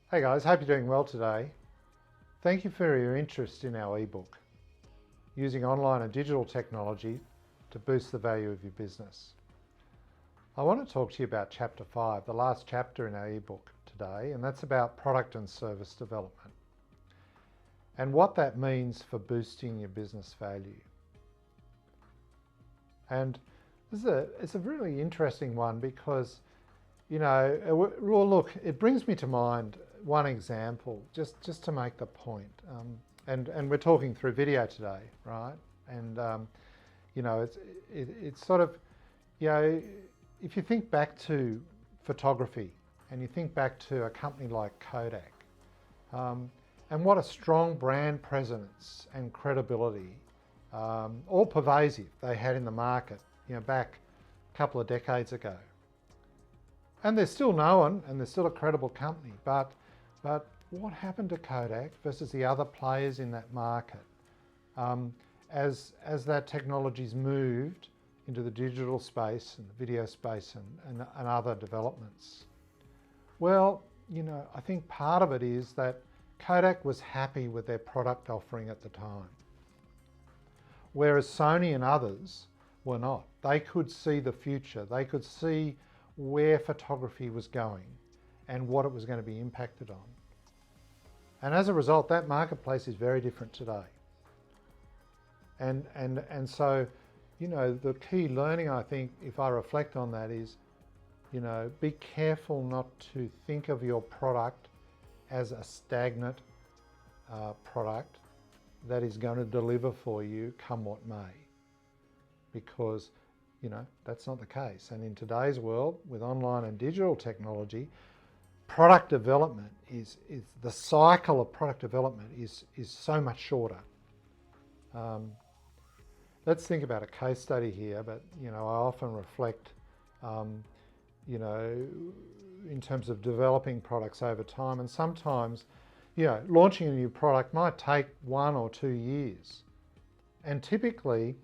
Hey guys, hope you're doing well today. Thank you for your interest in our ebook, Using Online and Digital Technology to Boost the Value of Your Business. I want to talk to you about Chapter 5, the last chapter in our ebook today, and that's about product and service development and what that means for boosting your business value. And it's a really interesting one because, well, look, it brings me to mind one example just to make the point. And we're talking through video today, right? And it's sort of, if you think back to photography and you think back to a company like Kodak, and what a strong brand presence and credibility, all pervasive, they had in the market, back a couple of decades ago. And they're still known and they're still a credible company, but what happened to Kodak versus the other players in that market as that technology's moved into the digital space and the video space and other developments? Well, I think part of it is that Kodak was happy with their product offering at the time, whereas Sony and others were not. They could see the future. They could see where photography was going and what it was going to be impacted on. And as a result, that marketplace is very different today. And so, the key learning, I think, if I reflect on that is, be careful not to think of your product as a stagnant product that is going to deliver for you come what may, because that's not the case. And in today's world, with online and digital technology, product development is the cycle of product development is so much shorter. Let's think about a case study here, but I often reflect, in terms of developing products over time, and sometimes, launching a new product might take 1 or 2 years. And typically,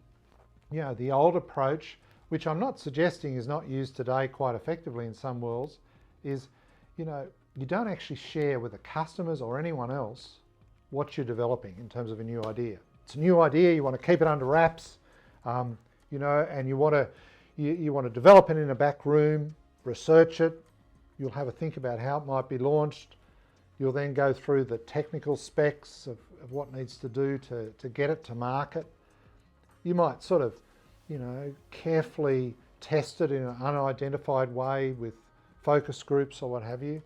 the old approach, which I'm not suggesting is not used today quite effectively in some worlds, is, you don't actually share with the customers or anyone else what you're developing in terms of a new idea. It's a new idea, you want to keep it under wraps, and you want to develop it in a back room, research it. You'll have a think about how it might be launched. You'll then go through the technical specs of what needs to do to get it to market. You might sort of, carefully test it in an unidentified way with focus groups or what have you.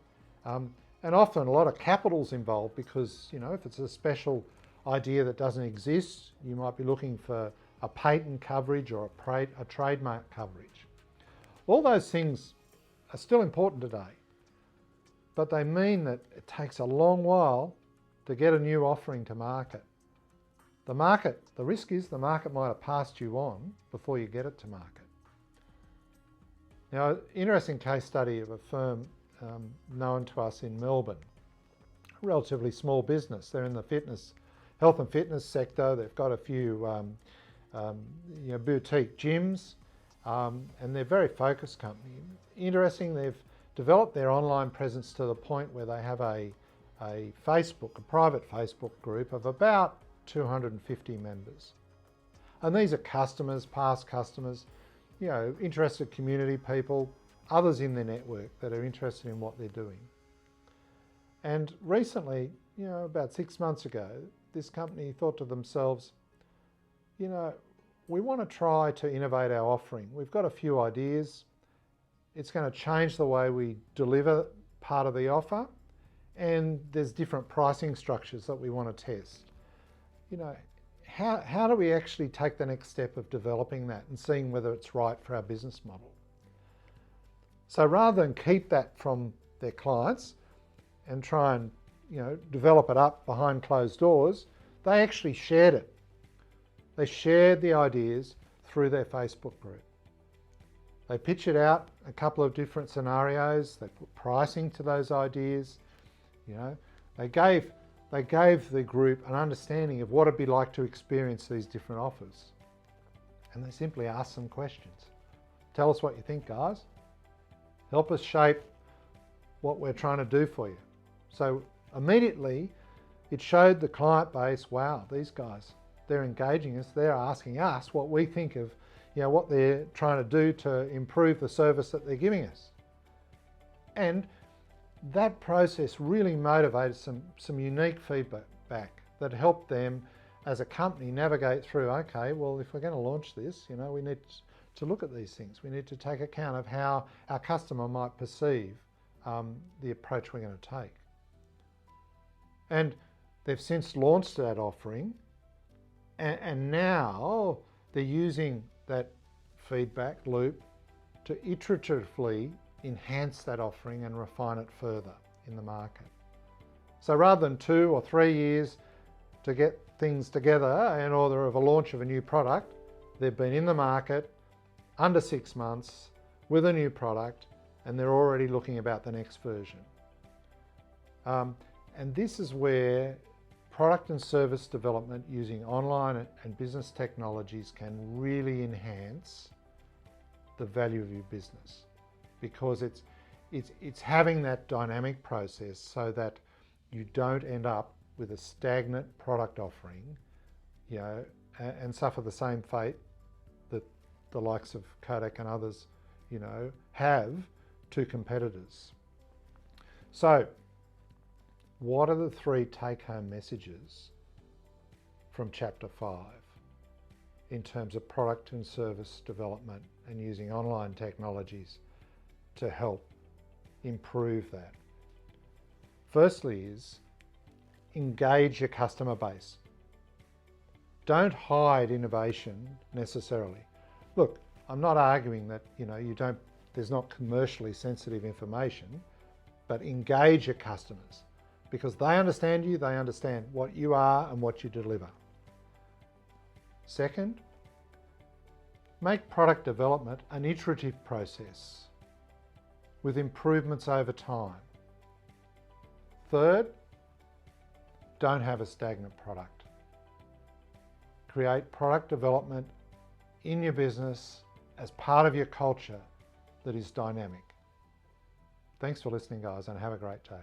And often a lot of capital's involved because, if it's a special idea that doesn't exist, you might be looking for a patent coverage or a trademark coverage. All those things are still important today, but they mean that it takes a long while to get a new offering to market. The risk is the market might have passed you on before you get it to market. Now, interesting case study of a firm known to us in Melbourne, a relatively small business. They're in the health and fitness sector. They've got a few boutique gyms, and they're a very focused company. Interesting, they've developed their online presence to the point where they have a private Facebook group of about 250 members. And these are customers, past customers, interested community people, others in their network that are interested in what they're doing. And recently, about 6 months ago, this company thought to themselves, we want to try to innovate our offering. We've got a few ideas. It's going to change the way we deliver part of the offer, and there's different pricing structures that we want to test. How do we actually take the next step of developing that and seeing whether it's right for our business model? So rather than keep that from their clients and try and develop it up behind closed doors, they actually shared it. They shared the ideas through their Facebook group. They pitched it out a couple of different scenarios. They put pricing to those ideas. They gave the group an understanding of what it'd be like to experience these different offers. And they simply asked some questions. Tell us what you think, guys. Help us shape what we're trying to do for you. So immediately it showed the client base, wow, these guys, they're engaging us, they're asking us what we think of, what they're trying to do to improve the service that they're giving us. And that process really motivated some unique feedback that helped them as a company navigate through, okay, well, if we're going to launch this, we need to look at these things. We need to take account of how our customer might perceive the approach we're going to take. And they've since launched that offering, and now they're using that feedback loop to iteratively enhance that offering and refine it further in the market. So rather than 2 or 3 years to get things together in order of a launch of a new product, they've been in the market under 6 months with a new product, and they're already looking about the next version. And this is where product and service development using online and business technologies can really enhance the value of your business, because it's having that dynamic process so that you don't end up with a stagnant product offering, and suffer the same fate that the likes of Kodak and others, have to competitors. So, what are the 3 take-home messages from Chapter 5 in terms of product and service development and using online technologies to help improve that? Firstly is engage your customer base. Don't hide innovation necessarily. Look, I'm not arguing that there's not commercially sensitive information, but engage your customers, because they understand you, they understand what you are and what you deliver. Second, make product development an iterative process with improvements over time. Third, don't have a stagnant product. Create product development in your business as part of your culture that is dynamic. Thanks for listening, guys, and have a great day.